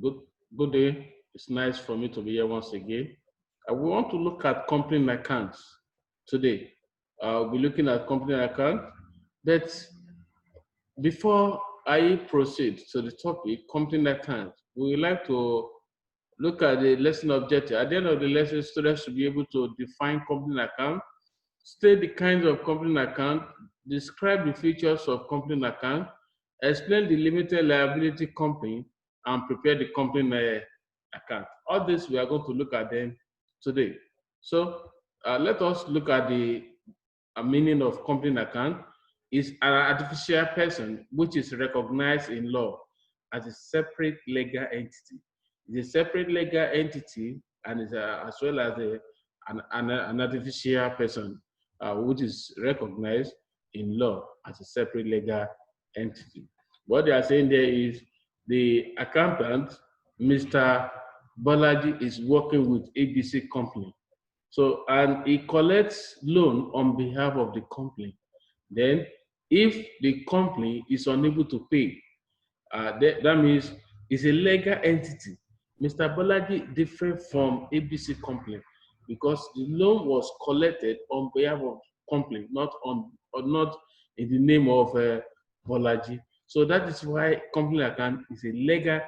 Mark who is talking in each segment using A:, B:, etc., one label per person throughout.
A: Good, good day. It's nice for me to be here once again. We want to look at company accounts today. We'll be looking at company account. But before I proceed to the topic, company account, we would like to look at the lesson objective. At the end of the lesson, students should be able to define company account, state the kinds of company account, describe the features of company account, explain the limited liability company, and prepare the company account. All this we are going to look at them today. So let us look at the meaning of company account. Is an artificial person which is recognized in law as a separate legal entity. It's a separate legal entity and is as well as an artificial person which is recognized in law as a separate legal entity. What they are saying there is the accountant, Mr. Bolaji, is working with ABC company. So, and he collects loan on behalf of the company. Then, if the company is unable to pay, that means it's a legal entity. Mr. Bolaji different from ABC company because the loan was collected on behalf of company, not on or not in the name of Bolaji. So that is why company account is a legal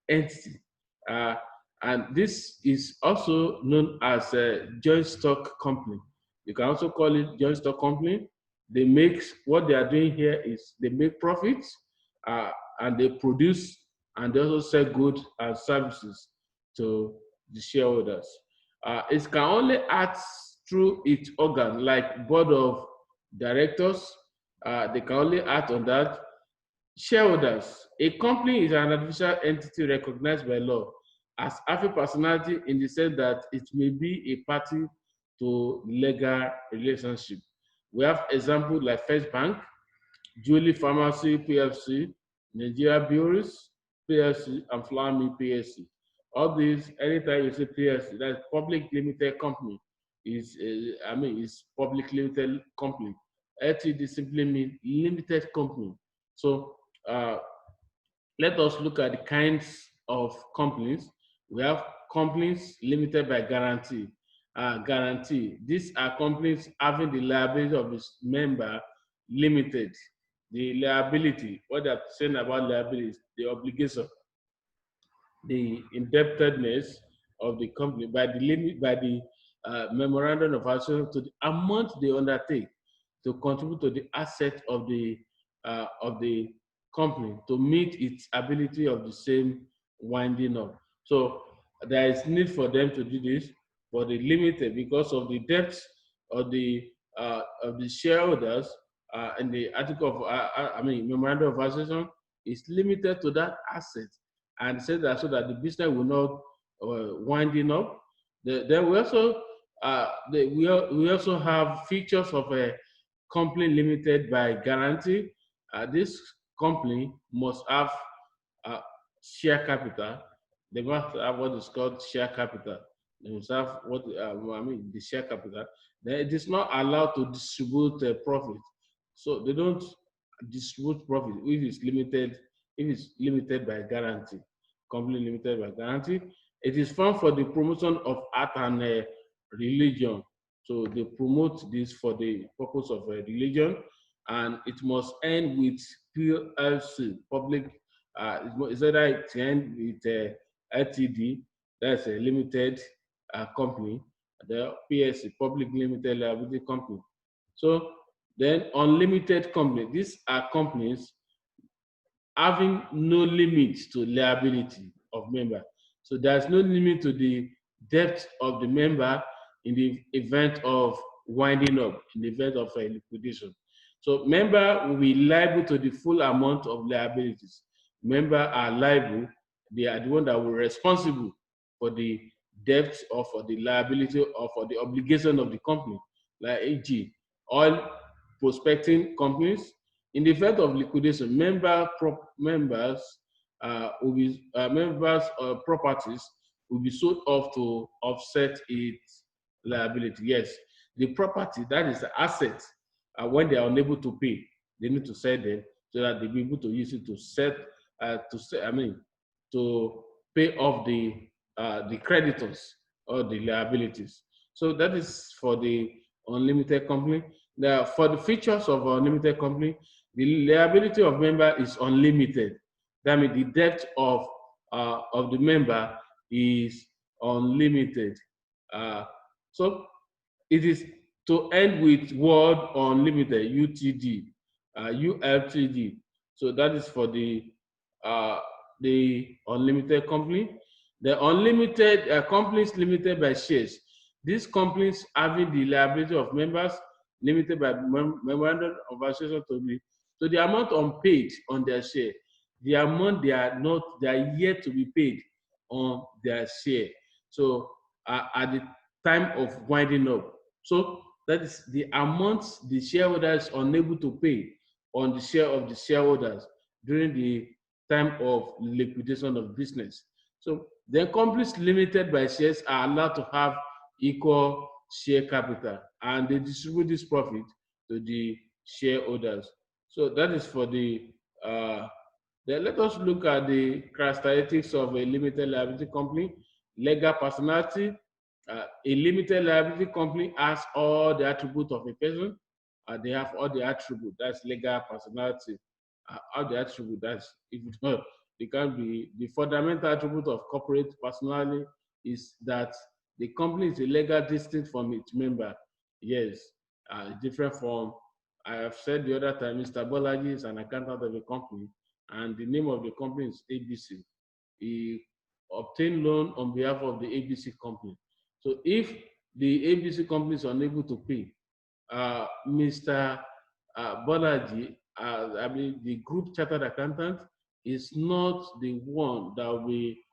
A: entity. Uh, and this is also known as a joint stock company. You can also call it joint stock company. They make what they are doing here is they make profits uh, and they produce and they also sell goods and services to the shareholders. It can only act through its organ, like board of directors. They can only act on that. Shareholders. A company is an artificial entity recognized by law as having personality in the sense that it may be a party to legal relationship. We have examples like First Bank, Julie Pharmacy PLC, Nigeria Breweries PLC, and Flammy PLC. All these, anytime you say PLC, that's public limited company, is public limited company. LTD simply means limited company. So uh, let us look at the kinds of companies. We have companies limited by guarantee. Guarantee. These are companies having the liability of its member limited. The liability, what they're saying about liability is the obligation, the indebtedness of the company by the limit by the memorandum of association to the amount they undertake to contribute to the asset of the company to meet its ability of the same winding up. So there is need for them to do this for the limited because of the debts of the shareholders in the article of memorandum of association is limited to that asset and said that so that the business will not winding up. Then we also we also have features of a company limited by guarantee. This company must have uh, share capital. They must have what is called share capital. They must have the share capital. Then it is not allowed to distribute profit. So they don't distribute profit if it's limited by guarantee, company limited by guarantee. It is formed for the promotion of art and religion. So they promote this for the purpose of religion, and it must end with PLC, public. It's either it end with LTD, that's a limited company, the PLC, public limited liability company. So then unlimited company, these are companies having no limit to liability of member. So there's no limit to the debt of the member in the event of winding up, in the event of a liquidation. So member will be liable to the full amount of liabilities. Member are liable, they are the one that were responsible for the debt or for the liability or for the obligation of the company, like AG, all prospecting companies in the event of liquidation, members properties will be sold off to offset its liability. Yes, the property that is the asset. When they are unable to pay, they need to sell them so that they be able to use it to set to pay off the creditors or the liabilities. So that is for the unlimited company. Now, for the features of unlimited company, the liability of member is unlimited. That means the debt of the member is unlimited. So it is to end with word unlimited, UTD, ULTD. So that is for uh, the unlimited company. The unlimited companies limited by shares. These companies having the liability of members limited by memorandum of association to the amount unpaid on their share, the amount they are yet to be paid on their share. So at the time of winding up. So that is the amount the shareholders are unable to pay on the share of the shareholders during the time of liquidation of business. So the companies limited by shares are allowed to have equal share capital and they distribute this profit to the shareholders. So that is for then let us look at the characteristics of a limited liability company. Legal personality. A limited liability company has all the attributes of a person. They have all the attributes. That's legal personality. All the attributes. That's if you don't, they can be the fundamental attribute of corporate personality is that the company is a legal distinct from its member. Yes, different from I have said the other time. Mr. Bolaji is an accountant of a company, and the name of the company is ABC. He obtained loan on behalf of the ABC company. So if the ABC company is unable to pay, Mr. Bolaji, I mean the group chartered accountant, is not the one that will be,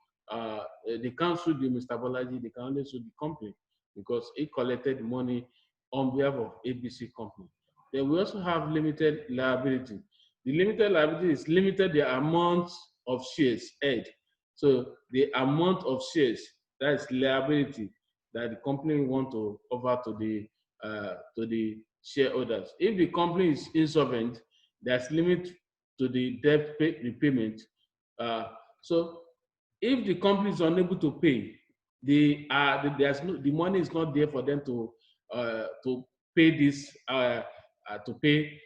A: they can't sue the Mr. Bolaji, they can only sue the company because he collected money on behalf of ABC company. Then we also have limited liability. The limited liability is limited the amount of shares held. So the amount of shares, that is liability that the company want to offer to the shareholders. If the company is insolvent, there's limit to the debt repayment. So if the company is unable to pay, the money is not there for them to pay this to pay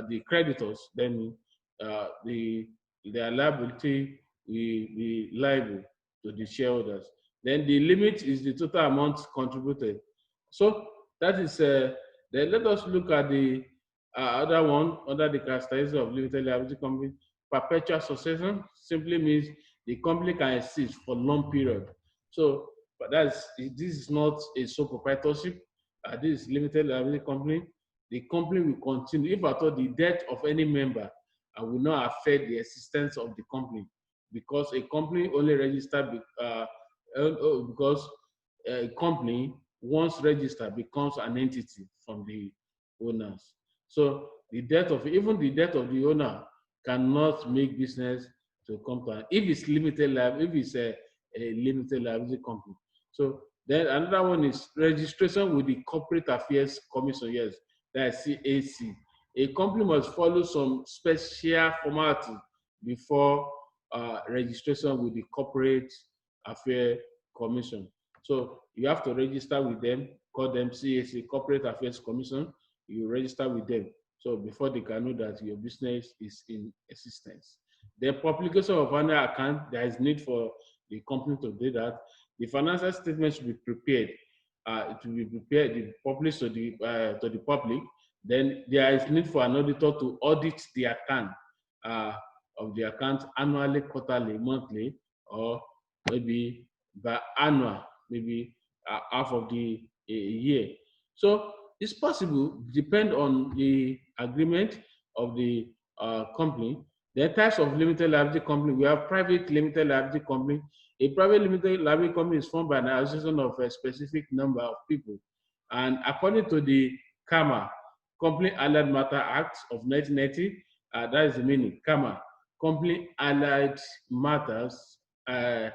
A: the creditors. Then their liability will be liable to the shareholders. Then the limit is the total amount contributed. So that is then let us look at the other one under the characteristics of limited liability company. Perpetual succession simply means the company can exist for long period. So, but this is not a sole proprietorship. This is limited liability company. The company will continue. If at all the death of any member will not affect the existence of the company, because a company only registered because a company once registered becomes an entity from the owners. So the death of even the death of the owner cannot make business to come to an if it's limited liability, if it's a limited liability company. So then another one is registration with the Corporate Affairs Commission. Yes, that's CAC. A company must follow some special formality before registration with the Corporate Affairs Commission. So you have to register with them, call them CAC, Corporate Affairs Commission. You register with them. So before they can know that your business is in existence. The publication of annual account, there is need for the company to do that. The financial statement should be prepared. It will be prepared, be published to the public. Then there is need for an auditor to audit the account of the account annually, quarterly, monthly, or maybe by annual, maybe half of the year. So it's possible, depend on the agreement of the company. The types of limited liability company, we have private limited liability company. A private limited liability company is formed by an association of a specific number of people. And according to the CAMA, Company Allied Matter Act of 1990, that is the meaning, CAMA, Company Allied Matters, Allied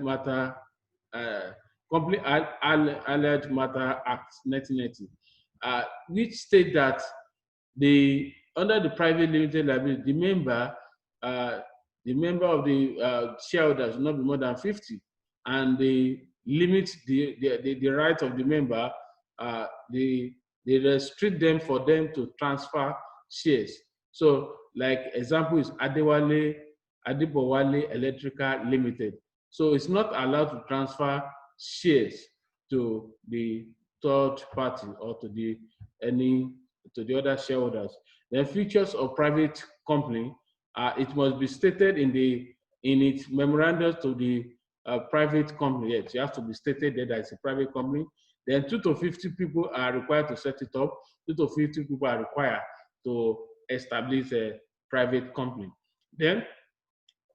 A: Matter, Company Allied Matter Act 1990, which state that under the private limited liability, the member, the member of the shareholders will not be more than 50, and they limit the right of the member. They restrict them for them to transfer shares. So, like example is Adibowale Electrical Limited. So it's not allowed to transfer shares to the third party or to the other shareholders. The features of private company, it must be stated in its memorandum to the private company. Yes, you have to be stated that it's a private company. Then 2 to 50 people are required to set it up. 2 to 50 people are required to establish a private company. Then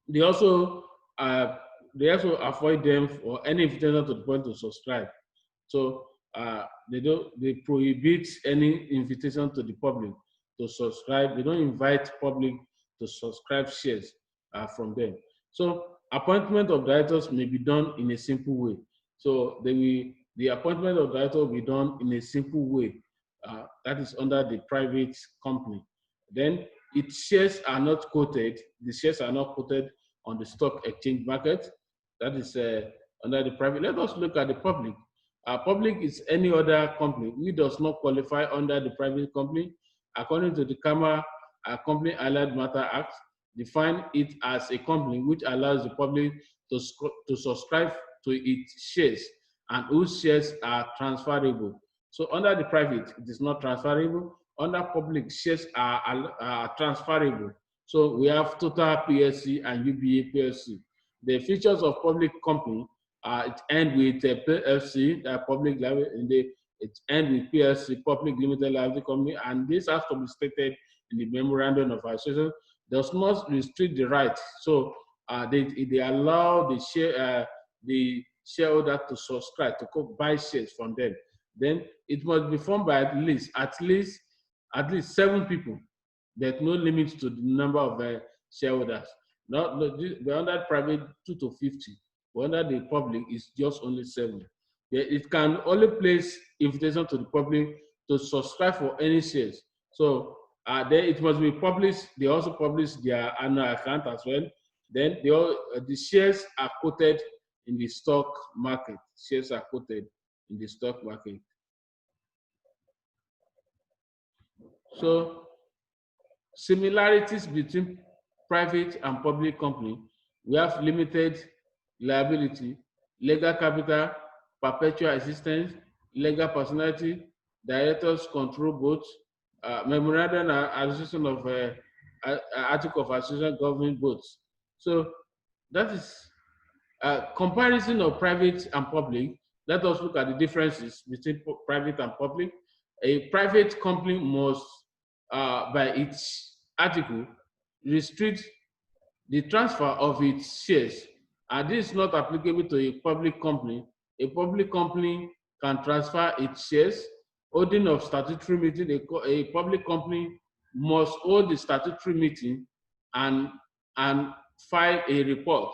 A: they also avoid them for any invitation to the point to subscribe. So they prohibit any invitation to the public to subscribe. They don't invite public to subscribe shares from them. So appointment of directors may be done in a simple way. So the appointment of director will be done in a simple way. That is under the private company. Then its shares are not quoted. The shares are not quoted on the stock exchange market. That is under the private. Let us look at the public. Public is any other company which does not qualify under the private company. According to the CAMA Company Allied Matter Act, define it as a company which allows the public to subscribe to its shares and whose shares are transferable. So under the private, it is not transferable. Under public, shares are transferable. So we have Total PLC and UBA PLC. The features of public company, it ends with PLC, public liability, it ends with PLC, public limited liability company, and this has to be stated in the memorandum of association. Does not restrict the right. So they allow the shareholder to subscribe, to buy shares from them. Then it must be formed by at least 7 people. There's no limit to the number of shareholders. Under private 2 to 50. But under the public is just only 7. It can only place invitation to the public to subscribe for any shares. So then it must be published. They also publish their annual account as well. Then the shares are quoted in the stock market. Shares are quoted in the stock market. So similarities between private and public company, we have limited liability, legal capital, perpetual existence, legal personality, directors control both, memorandum and association of article of association governing both. So that is comparison of private and public. Let us look at the differences between private and public. A private company must, by its article, restrict the transfer of its shares, and this is not applicable to a public company. A public company can transfer its shares. Holding of statutory meeting, a public company must hold the statutory meeting and file a report.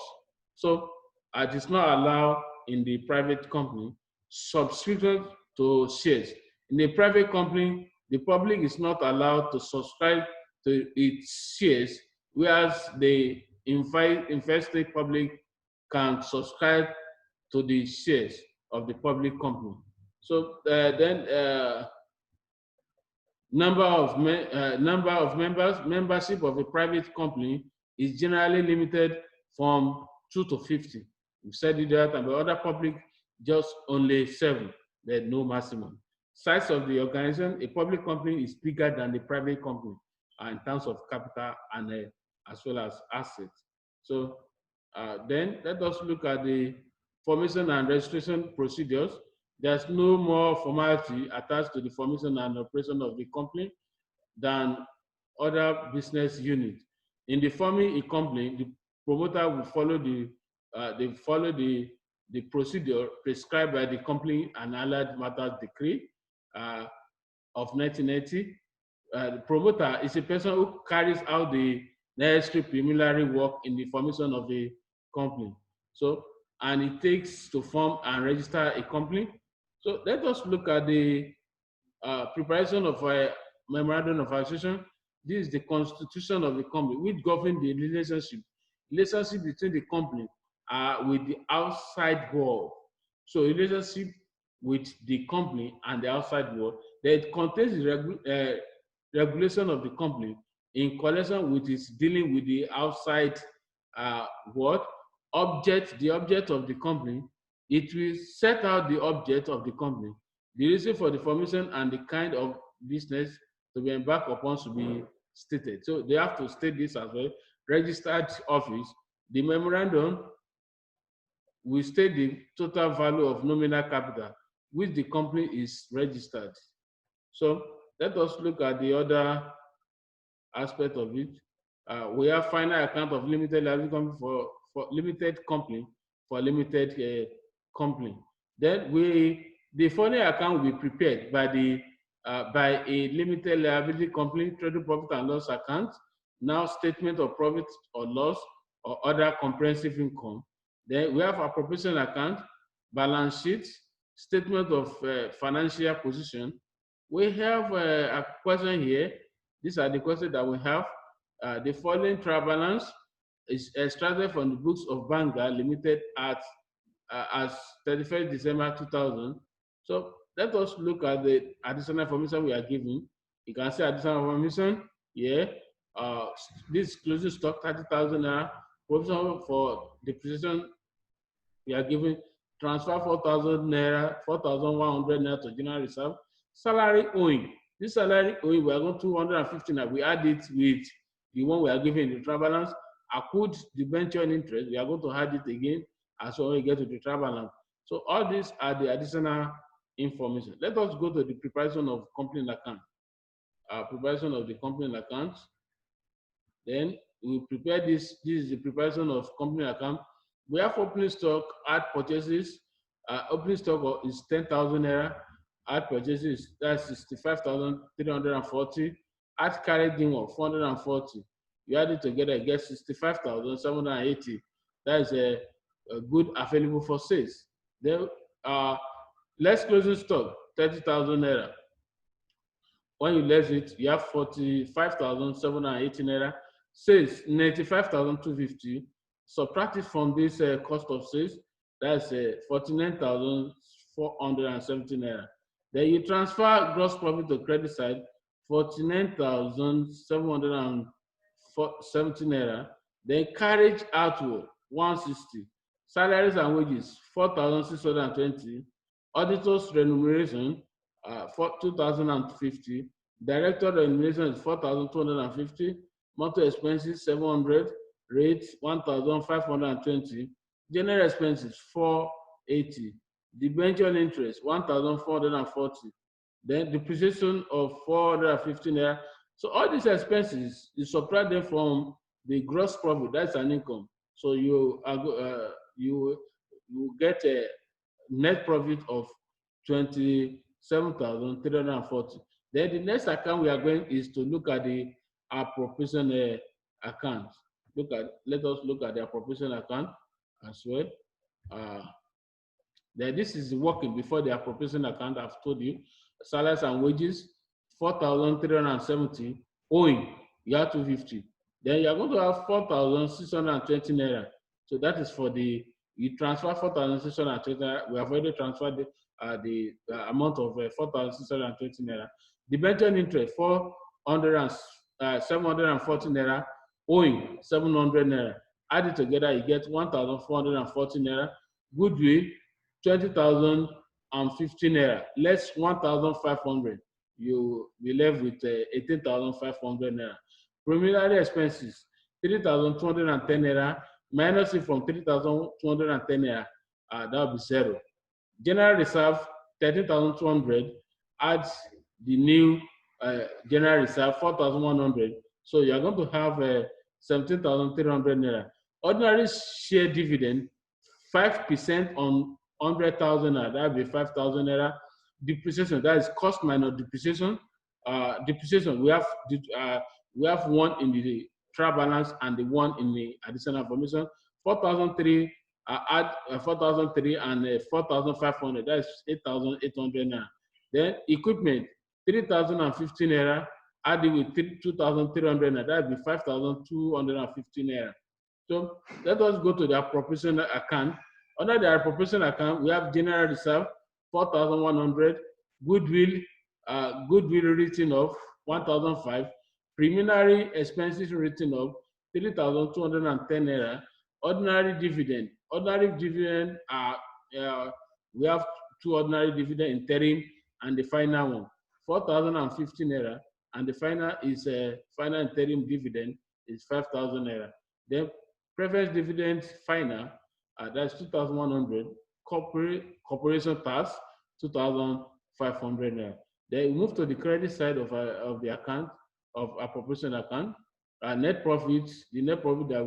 A: So it is not allowed in the private company. Subscription to shares. In a private company, the public is not allowed to subscribe to its shares, whereas the investing public can subscribe to the shares of the public company. So number of members, membership of a private company is generally limited from 2 to 50. We've said it that, and the other public just only 7. There's no maximum. Size of the organization, a public company is bigger than the private company in terms of capital and as well as assets. So then let us look at the formation and registration procedures. There's no more formality attached to the formation and operation of the company than other business units. In the forming a company, the promoter will follow the procedure prescribed by the Company and Allied Matters Decree of 1980. The promoter is a person who carries out the necessary preliminary work in the formation of the company. So, and it takes to form and register a company. So let us look at the preparation of a memorandum of association. This is the constitution of the company, which governs the relationship relationship between the company with the outside world. So relationship with the company and the outside world, that it contains the regulation of the company in connection with its dealing with the outside world. The object of the company, it will set out the object of the company, the reason for the formation, and the kind of business to be embarked upon to be stated. So they have to state this as well. Registered office, the memorandum will state the total value of nominal capital which the company is registered. So let us look at the other aspect of it. We have final account of limited liability company for limited company for limited company. Then the following account will be prepared by a limited liability company, trading profit and loss account, now statement of profit or loss or other comprehensive income. Then we have appropriation account, balance sheet, statement of financial position. We have a question here. These are the questions that we have. The following trial balance is extracted from the books of Vanguard Limited as 31st December 2000. So let us look at the additional information we are given. You can see additional information here. This closing stock 30,000 naira. Provision for depreciation we are given. Transfer 4,000 naira, 4,100 naira to general reserve. Salary owing. This salary owing we are going 250 naira. We add it with the one we are given in the trial balance. Accrued debenture interest, we are going to add it again as well when we get to the trial balance. So all these are the additional information. Let us go to the preparation of company account. Preparation of the company account. Then we prepare this. This is the preparation of company account. We have opening stock, add purchases. Opening stock is 10,000 naira. Add purchases, that's 65,340. Add carried in 440. You add it together, you get 65,780. That is a good available for sales. Then less closing stock, 30,000 naira. When you less it, you have 45,780 naira. Sales, 95,250. Subtract it from this cost of sales, that's 49,470 naira. Then you transfer gross profit to credit side, 49,770 naira. Then carriage outward, 160. Salaries and wages, 4,620. Auditors remuneration, 2,050. Director remuneration is 4,250. Motor expenses, 700. Rate 1,520. General expenses 480. Debenture interest 1,440. Then depreciation of 450 naira. So all these expenses, you subtract them from the gross profit. That's an income. So you get a net profit of 27,340. Then the next account we are going is to look at the appropriation account. Let us look at the appropriation account as well. Then this is working before the appropriation account. I've told you salaries and wages 4,370. Owing you have 250. Then you are going to have 4,620 naira. So that is for the you transfer 4,620 naira. We have already transferred the amount of 4,620 naira. Debenture interest 740 naira. Owing 700 naira. Add it together, you get 1,440 naira. Goodwill 20,050 naira. Less 1,500. You be left with 18,500 naira. Preliminary expenses 3,210 naira. Minus it from 3,210 naira. That will be 0. General reserve 13,200. Add the new general reserve 4,100. So you are going to have 17,300 naira. Ordinary share dividend 5% on 100,000 naira. That will be 5,000 naira. Depreciation, that is cost minus depreciation. Depreciation, we have one in the trial balance and the one in the additional information. 4,003 add 4,003 and 4,500. That is 8,800 naira. Then equipment 3,050 naira. Add it with 2,300 naira. That would be 5,250 naira. So let us go to the appropriation account. Under the appropriation account, we have general reserve 4,100, goodwill, goodwill written off 1,005, preliminary expenses written off 3,210 naira, ordinary dividend. Ordinary dividend we have two ordinary dividend interim and the final one 4,050 naira, and the final is final interim dividend is 5,000 naira. Then preference dividend final, that's 2,100. Corporation tax, 2,500 naira. Then we move to the credit side of the account, of appropriation account. Net profit, the net profit that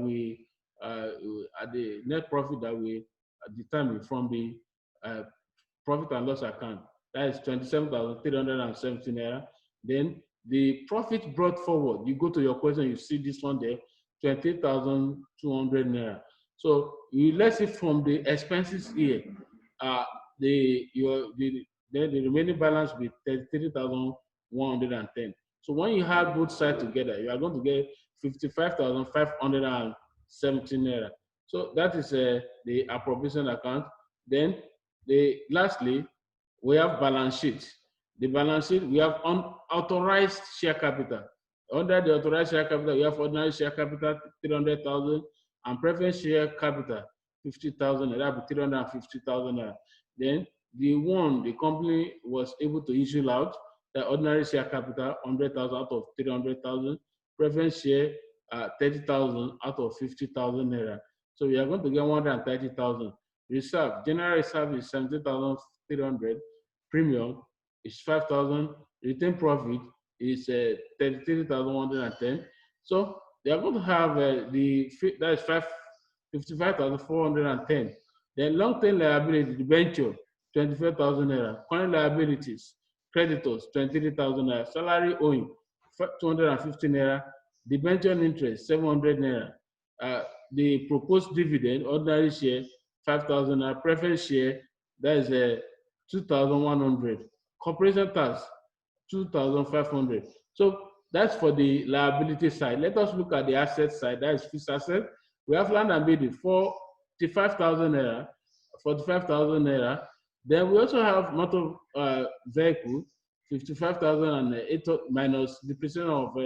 A: we determine from the profit and loss account, that is 27,370 naira. Then the profit brought forward, you go to your question, you see this one there, 28,200 naira. So you let's see from the expenses here, the remaining balance will be 33,110. So when you have both sides together, you are going to get 55,570 naira. So that is the appropriation account. Then lastly, we have balance sheet. The balance sheet, we have unauthorized share capital. Under the authorized share capital, we have ordinary share capital 300,000 and preference share capital 50,000. That would be 350,000. Then the company was able to issue out the ordinary share capital 100,000 out of 300,000, preference share 30,000 out of 50,000 naira. So we are going to get 130,000. Reserve, general reserve is 17,300. Premium is 5,000. Retained profit is 33,110. So they are going to have that is 55,410. Then long-term liability, debenture, 25,000 naira. Current liabilities, creditors, 23,000 naira. Salary owing, 250 naira. Debenture interest, 700 naira. The proposed dividend, ordinary share, 5,000 naira. Preference share, that is 2,100. Corporation tax, 2,500. So that's for the liability side. Let us look at the asset side. That is fixed asset. We have land and building, 45,000 naira. 45,000 naira. Then we also have motor vehicle, 55,000 and minus depreciation of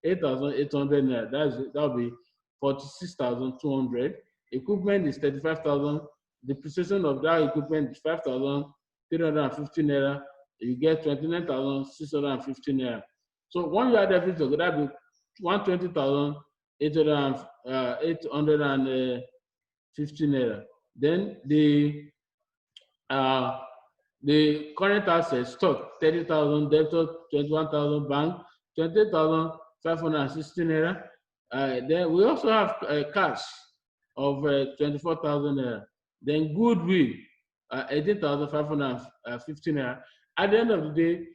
A: 8,800 naira. That will be 46,200. Equipment is 35,000. Depreciation of that equipment is 5,350 naira. You get 29,650 naira. So when you add everything, that will be 120,850 naira. Then the current assets, stock 30,000, debtor 21,000, bank 20,560 naira. Then we also have cash of 24,000 naira. Then goodwill 18,550 naira. At the end of the day,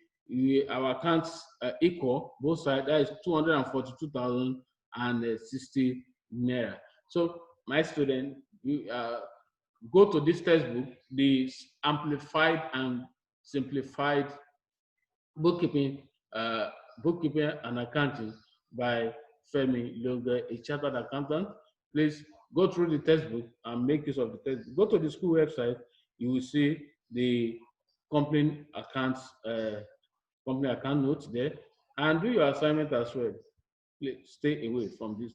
A: our accounts equal both sides. That is 242,060 naira. So my student, you go to this textbook, the amplified and simplified bookkeeping, and accounting by Femi Loge, a chartered accountant. Please go through the textbook and make use of the textbook. Go to the school website, you will see the company account notes there, and do your assignment as well. Please stay away from this